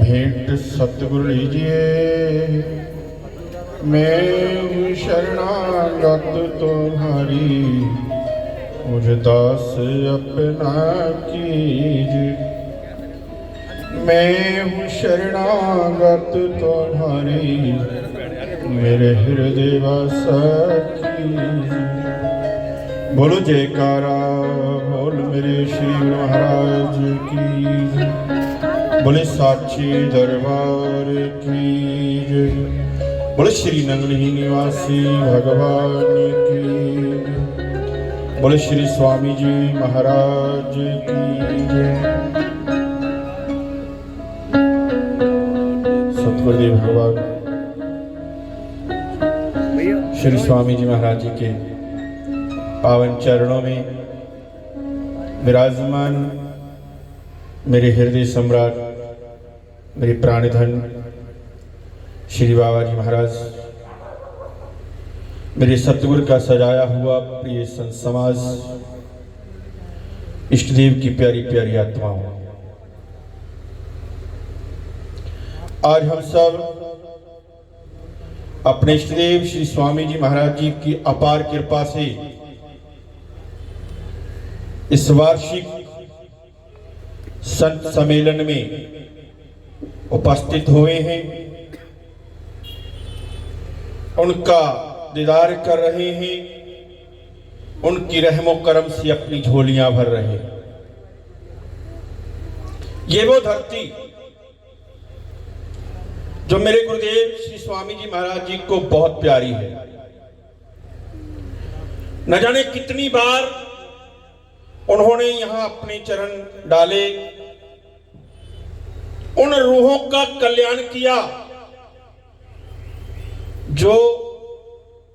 भेंट सतगुरु लीजिए। मैं शरणागत तुम्हारी, मुझ दास अपना कीजिए। मैं हूँ शरणागत तुम्हारी, मेरे हृदय वासा कीजिए। बोलो जयकारा, बोल मेरे श्री महाराज की, बोले साक्षी दरबार की जय। बोले श्री नंगनी निवासी भगवान की, बोले श्री स्वामी जी महाराज की जय। सतगुरुदेव भगवान श्री स्वामी जी महाराज जी के पावन चरणों में विराजमान मेरे हृदय सम्राट, मेरे प्राणधन श्री बाबा जी महाराज, मेरे सतगुरु का सजाया हुआ प्रिय संत समाज, इष्ट देव की प्यारी प्यारी आत्माओं, आज हम सब अपने इष्ट देव श्री स्वामी जी महाराज जी की अपार कृपा से इस वार्षिक संत सम्मेलन में उपस्थित हुए हैं। उनका दीदार कर रहे हैं, उनकी रहमो करम से अपनी झोलियां भर रहे हैं। ये वो धरती जो मेरे गुरुदेव श्री स्वामी जी महाराज जी को बहुत प्यारी है। न जाने कितनी बार उन्होंने यहां अपने चरण डाले, उन रूहों का कल्याण किया जो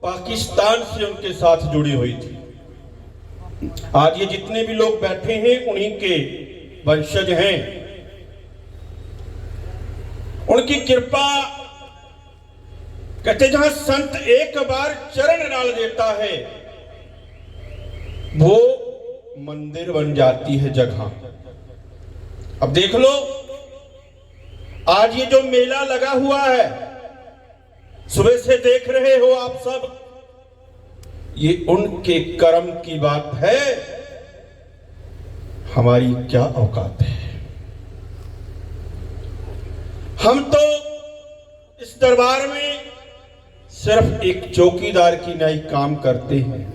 पाकिस्तान से उनके साथ जुड़ी हुई थी। आज ये जितने भी लोग बैठे हैं उन्हीं के वंशज हैं। उनकी कृपा, कहते जहां संत एक बार चरण डाल देता है वो मंदिर बन जाती है जगह। अब देख लो, आज ये जो मेला लगा हुआ है, सुबह से देख रहे हो आप सब, ये उनके कर्म की बात है। हमारी क्या औकात है? हम तो इस दरबार में सिर्फ एक चौकीदार की नई काम करते हैं।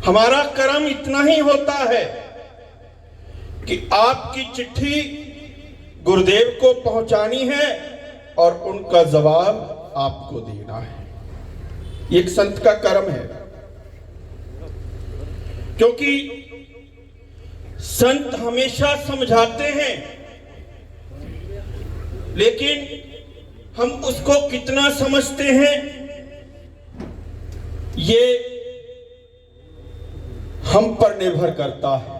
हमारा कर्म इतना ही होता है कि आपकी चिट्ठी गुरुदेव को पहुंचानी है और उनका जवाब आपको देना है। एक संत का कर्म है, क्योंकि संत हमेशा समझाते हैं, लेकिन हम उसको कितना समझते हैं ये हम पर निर्भर करता है।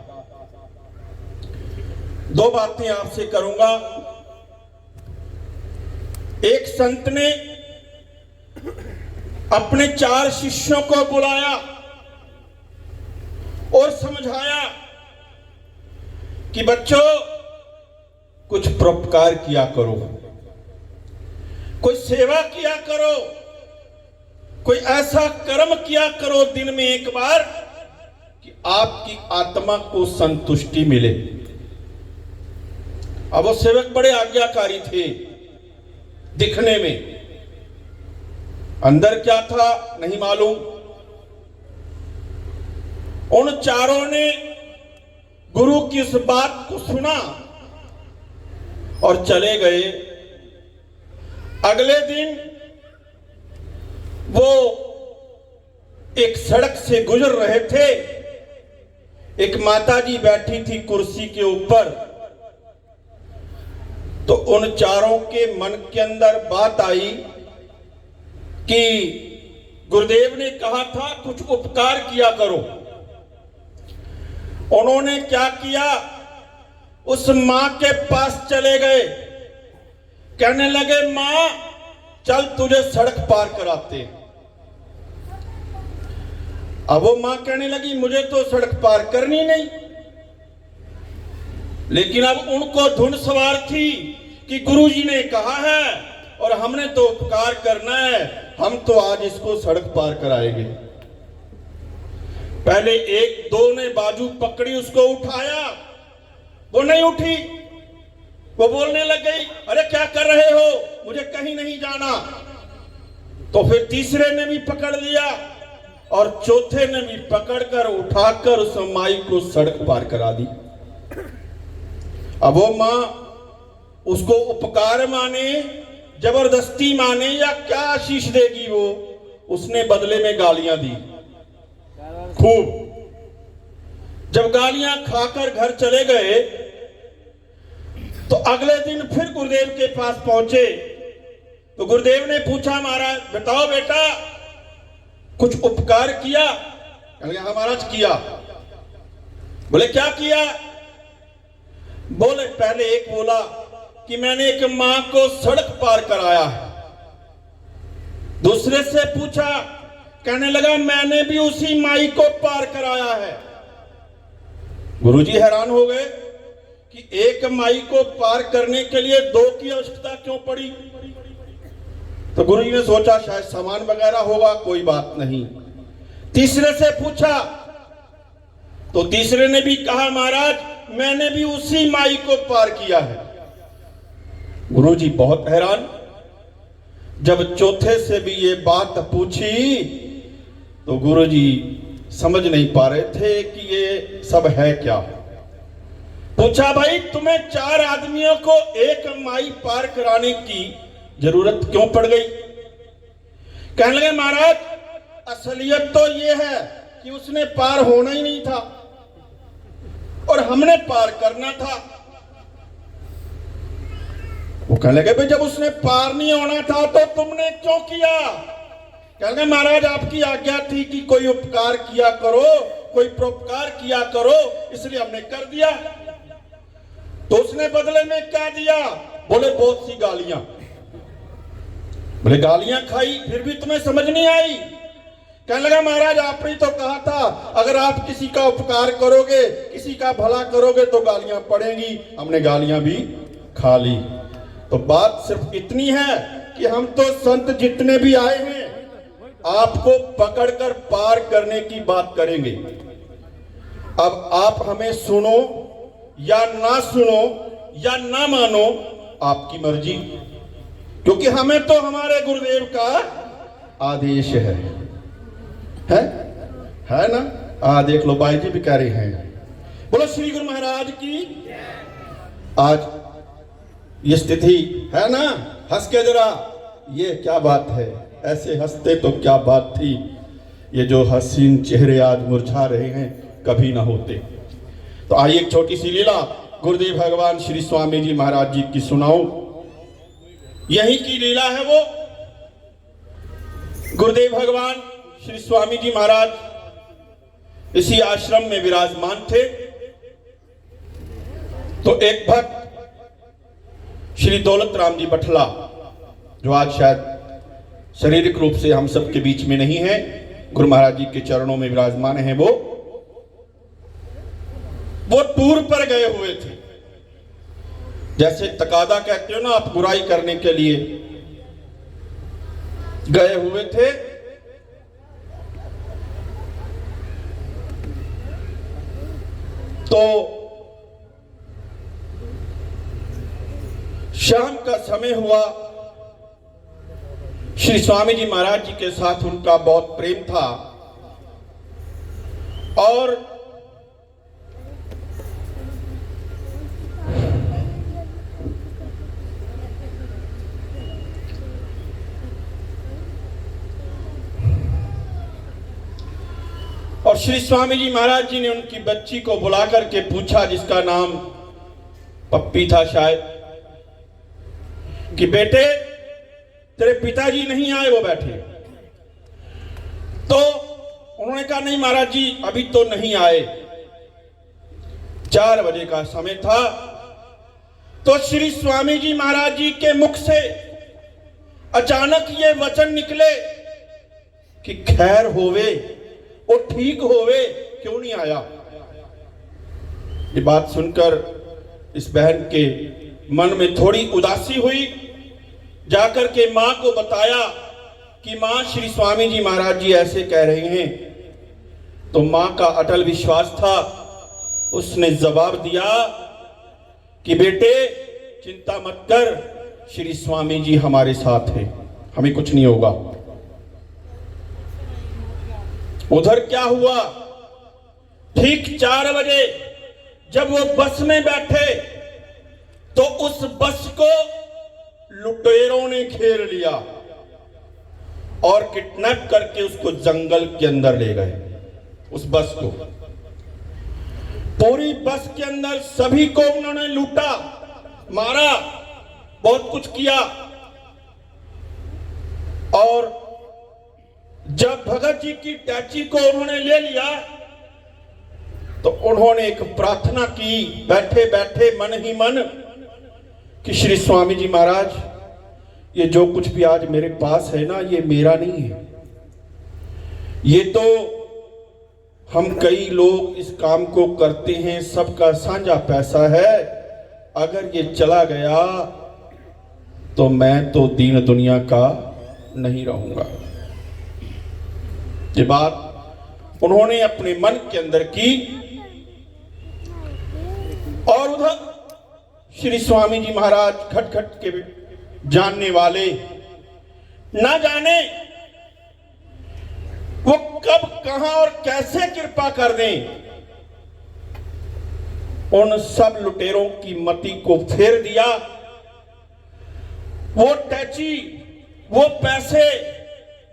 दो बातें आपसे करूंगा। एक संत ने अपने 4 शिष्यों को बुलाया और समझाया कि बच्चों, कुछ परोपकार किया करो, कोई सेवा किया करो, कोई ऐसा कर्म किया करो दिन में एक बार कि आपकी आत्मा को संतुष्टि मिले। अब वो सेवक बड़े आज्ञाकारी थे दिखने में, अंदर क्या था नहीं मालूम। उन चारों ने गुरु की इस बात को सुना और चले गए। अगले दिन वो एक सड़क से गुजर रहे थे। एक माताजी बैठी थी कुर्सी के ऊपर, तो उन चारों के मन के अंदर बात आई कि गुरुदेव ने कहा था कुछ उपकार किया करो। उन्होंने क्या किया, उस मां के पास चले गए, कहने लगे मां चल तुझे सड़क पार कराते। अब वो मां कहने लगी मुझे तो सड़क पार करनी नहीं, लेकिन अब उनको धुन सवार थी कि गुरुजी ने कहा है और हमने तो उपकार करना है, हम तो आज इसको सड़क पार कराएंगे। पहले एक दो ने बाजू पकड़ी, उसको उठाया, वो नहीं उठी। वो बोलने लग गई, अरे क्या कर रहे हो, मुझे कहीं नहीं जाना। तो फिर तीसरे ने भी पकड़ लिया और चौथे ने भी पकड़कर उठाकर उस माई को सड़क पार करा दी। अब वो मां उसको उपकार माने, जबरदस्ती माने या क्या आशीष देगी वो, उसने बदले में गालियां दी खूब। जब गालियां खाकर घर चले गए तो अगले दिन फिर गुरुदेव के पास पहुंचे तो गुरुदेव ने पूछा, महाराज बताओ बेटा कुछ उपकार किया? हाँ महाराज किया। बोले क्या किया? बोले पहले एक बोला कि मैंने एक मां को सड़क पार कराया है। दूसरे से पूछा, कहने लगा मैंने भी उसी माई को पार कराया है। गुरुजी हैरान हो गए कि एक माई को पार करने के लिए दो की आवश्यकता क्यों पड़ी। तो गुरुजी ने सोचा शायद सामान वगैरह होगा, कोई बात नहीं। तीसरे से पूछा तो तीसरे ने भी कहा, महाराज मैंने भी उसी माई को पार किया है। गुरुजी बहुत हैरान। जब चौथे से भी ये बात पूछी तो गुरुजी समझ नहीं पा रहे थे कि ये सब है क्या। पूछा, भाई तुम्हें चार आदमियों को एक माई पार कराने की जरूरत क्यों पड़ गई? कहने लगे, महाराज असलियत तो ये है कि उसने पार होना ही नहीं था और हमने पार करना था। वो कहने लगे, भाई जब उसने पार नहीं होना था तो तुमने क्यों किया? कहने लगे, महाराज आपकी आज्ञा थी कि कोई उपकार किया करो, कोई परोपकार किया करो, इसलिए हमने कर दिया। तो उसने बदले में क्या दिया? बोले बहुत सी गालियां। बोले गालियां खाई फिर भी तुम्हें समझ नहीं आई? कहने लगा, महाराज आपने तो कहा था अगर आप किसी का उपकार करोगे, किसी का भला करोगे तो गालियां पड़ेंगी। हमने गालियां भी खा ली। तो बात सिर्फ इतनी है कि हम तो संत जितने भी आए हैं आपको पकड़कर पार करने की बात करेंगे। अब आप हमें सुनो या ना सुनो या ना मानो, आपकी मर्जी, क्योंकि हमें तो हमारे गुरुदेव का आदेश है ना। देख लो भाई जी भी कह रहे हैं। बोलो श्री गुरु महाराज की। आज ये स्थिति है ना, हंस के जरा, ये क्या बात है, ऐसे हंसते तो क्या बात थी। ये जो हसीन चेहरे आज मुरझा रहे हैं कभी ना होते। तो आइए एक छोटी सी लीला गुरुदेव भगवान श्री स्वामी जी महाराज जी की सुनाऊं। यही की लीला है वो। गुरुदेव भगवान श्री स्वामी जी महाराज इसी आश्रम में विराजमान थे। तो एक भक्त श्री दौलत राम जी बठला, जो आज शायद शारीरिक रूप से हम सब के बीच में नहीं है, गुरु महाराज जी के चरणों में विराजमान हैं, वो टूर पर गए हुए थे। जैसे तकादा कहते हो ना आप, बुराई करने के लिए गए हुए थे। तो शाम का समय हुआ। श्री स्वामी जी महाराज जी के साथ उनका बहुत प्रेम था और श्री स्वामी जी महाराज जी ने उनकी बच्ची को बुला करके पूछा, जिसका नाम पप्पी था शायद, कि बेटे तेरे पिताजी नहीं आए, वो बैठे। तो उन्होंने कहा, नहीं महाराज जी अभी तो नहीं आए। 4 बजे का समय था। तो श्री स्वामी जी महाराज जी के मुख से अचानक ये वचन निकले कि खैर होवे, वो ठीक होवे, क्यों नहीं आया। ये बात सुनकर इस बहन के मन में थोड़ी उदासी हुई। जाकर के मां को बताया कि मां, श्री स्वामी जी महाराज जी ऐसे कह रहे हैं। तो मां का अटल विश्वास था, उसने जवाब दिया कि बेटे चिंता मत कर, श्री स्वामी जी हमारे साथ हैं, हमें कुछ नहीं होगा। उधर क्या हुआ, ठीक 4 बजे जब वो बस में बैठे तो उस बस को लुटेरों ने घेर लिया और किडनैप करके उसको जंगल के अंदर ले गए। उस बस को, पूरी बस के अंदर सभी को उन्होंने लूटा, मारा, बहुत कुछ किया। और जब भगत जी की टैची को उन्होंने ले लिया तो उन्होंने एक प्रार्थना की बैठे बैठे मन ही मन कि श्री स्वामी जी महाराज, ये जो कुछ भी आज मेरे पास है ना, ये मेरा नहीं है। ये तो हम कई लोग इस काम को करते हैं, सबका साझा पैसा है। अगर ये चला गया तो मैं तो दीन दुनिया का नहीं रहूंगा। ये बात उन्होंने अपने मन के अंदर की। और उधर श्री स्वामी जी महाराज खटखट के जानने वाले, ना जाने वो कब, कहां और कैसे कृपा कर दें, उन सब लुटेरों की मति को फेर दिया। वो टैची, वो पैसे,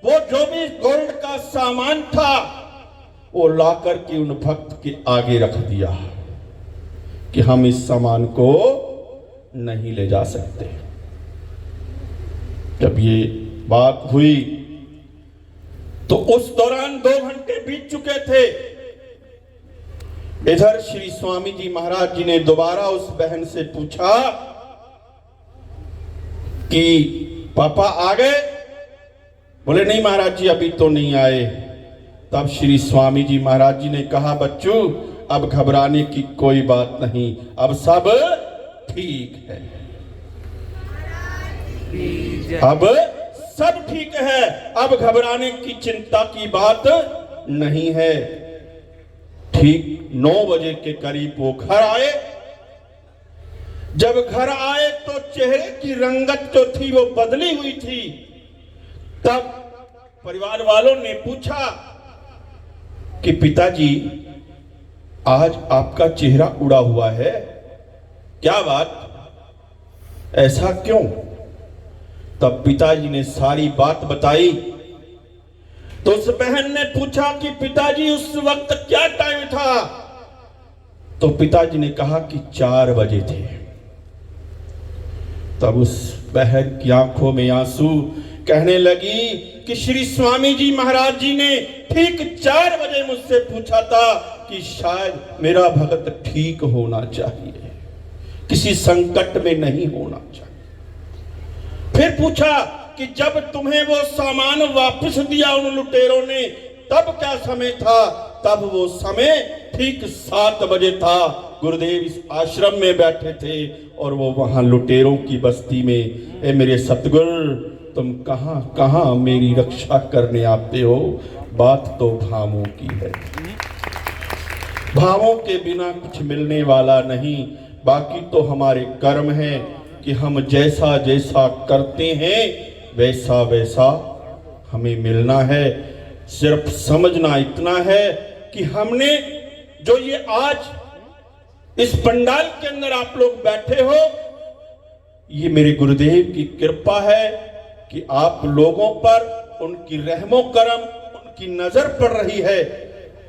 वो जो भी गोल्ड का सामान था, वो लाकर के उन भक्त के आगे रख दिया कि हम इस सामान को नहीं ले जा सकते। जब ये बात हुई तो उस दौरान 2 घंटे बीत चुके थे। इधर श्री स्वामी जी महाराज जी ने दोबारा उस बहन से पूछा कि पापा आ गए? बोले नहीं महाराज जी, अभी तो नहीं आए। तब श्री स्वामी जी महाराज जी ने कहा, बच्चों अब घबराने की कोई बात नहीं, अब सब ठीक है, अब सब ठीक है, अब घबराने की चिंता की बात नहीं है। ठीक 9 बजे के करीब वो घर आए। जब घर आए तो चेहरे की रंगत जो थी वो बदली हुई थी। तब परिवार वालों ने पूछा कि पिताजी, आज आपका चेहरा उड़ा हुआ है, क्या बात, ऐसा क्यों? तब पिताजी ने सारी बात बताई। तो उस बहन ने पूछा कि पिताजी उस वक्त क्या टाइम था? तो पिताजी ने कहा कि 4 बजे थे। तब उस बहन की आंखों में आंसू, कहने लगी कि श्री स्वामी जी महाराज जी ने ठीक 4 बजे मुझसे पूछा था कि शायद मेरा भगत ठीक होना चाहिए, किसी संकट में नहीं होना चाहिए। फिर पूछा कि जब तुम्हें वो सामान वापस दिया उन लुटेरों ने, तब क्या समय था? तब वो समय ठीक 7 बजे था। गुरुदेव इस आश्रम में बैठे थे और वो वहां लुटेरों की बस्ती में। ए मेरे सतगुरु, तुम कहां कहां मेरी रक्षा करने आते हो? बात तो भावों की है, भावों के बिना कुछ मिलने वाला नहीं। बाकी तो हमारे कर्म है कि हम जैसा जैसा करते हैं वैसा वैसा हमें मिलना है। सिर्फ समझना इतना है कि हमने जो ये आज इस पंडाल के अंदर आप लोग बैठे हो, ये मेरे गुरुदेव की कृपा है कि आप लोगों पर उनकी रहमो करम, उनकी नजर पड़ रही है।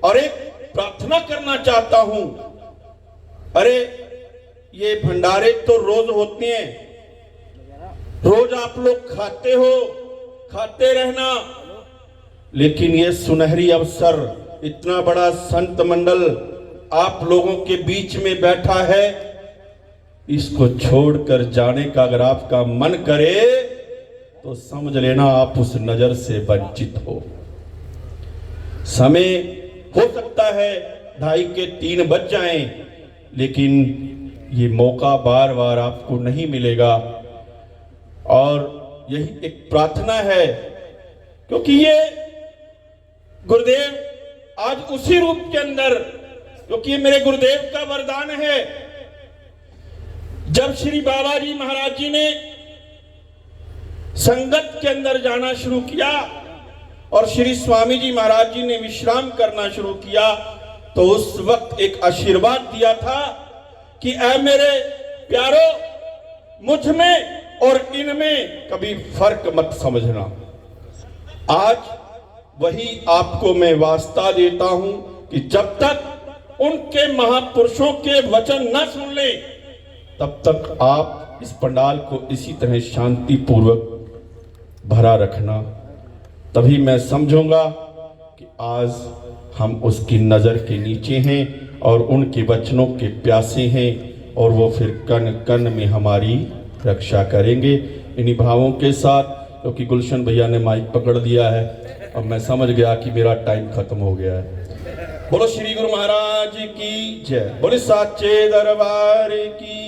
और एक प्रार्थना करना चाहता हूं, अरे ये भंडारे तो रोज होते हैं, रोज आप लोग खाते हो, खाते रहना, लेकिन ये सुनहरी अवसर, इतना बड़ा संत मंडल आप लोगों के बीच में बैठा है, इसको छोड़कर जाने का अगर आपका मन करे तो समझ लेना आप उस नजर से वंचित हो। समय हो सकता है 2:30 के 3 बज जाएं, लेकिन ये मौका बार बार आपको नहीं मिलेगा। और यही एक प्रार्थना है, क्योंकि ये गुरुदेव आज उसी रूप के अंदर, क्योंकि ये मेरे गुरुदेव का वरदान है। जब श्री बाबा जी महाराज जी ने संगत के अंदर जाना शुरू किया और श्री स्वामी जी महाराज जी ने विश्राम करना शुरू किया, तो उस वक्त एक आशीर्वाद दिया था कि ऐ मेरे प्यारो, मुझ में और इनमें कभी फर्क मत समझना। आज वही आपको मैं वास्ता देता हूं कि जब तक उनके महापुरुषों के वचन न सुन ले, तब तक आप इस पंडाल को इसी तरह शांति पूर्वक भरा रखना। तभी मैं समझूंगा कि आज हम उसकी नजर के नीचे हैं और उनके वचनों के प्यासे हैं, और वो फिर कण कण में हमारी रक्षा करेंगे। इन्हीं भावों के साथ, क्योंकि गुलशन भैया ने माइक पकड़ लिया है और मैं समझ गया कि मेरा टाइम खत्म हो गया है। बोलो श्री गुरु महाराज की जय, बोले साचे दरबार की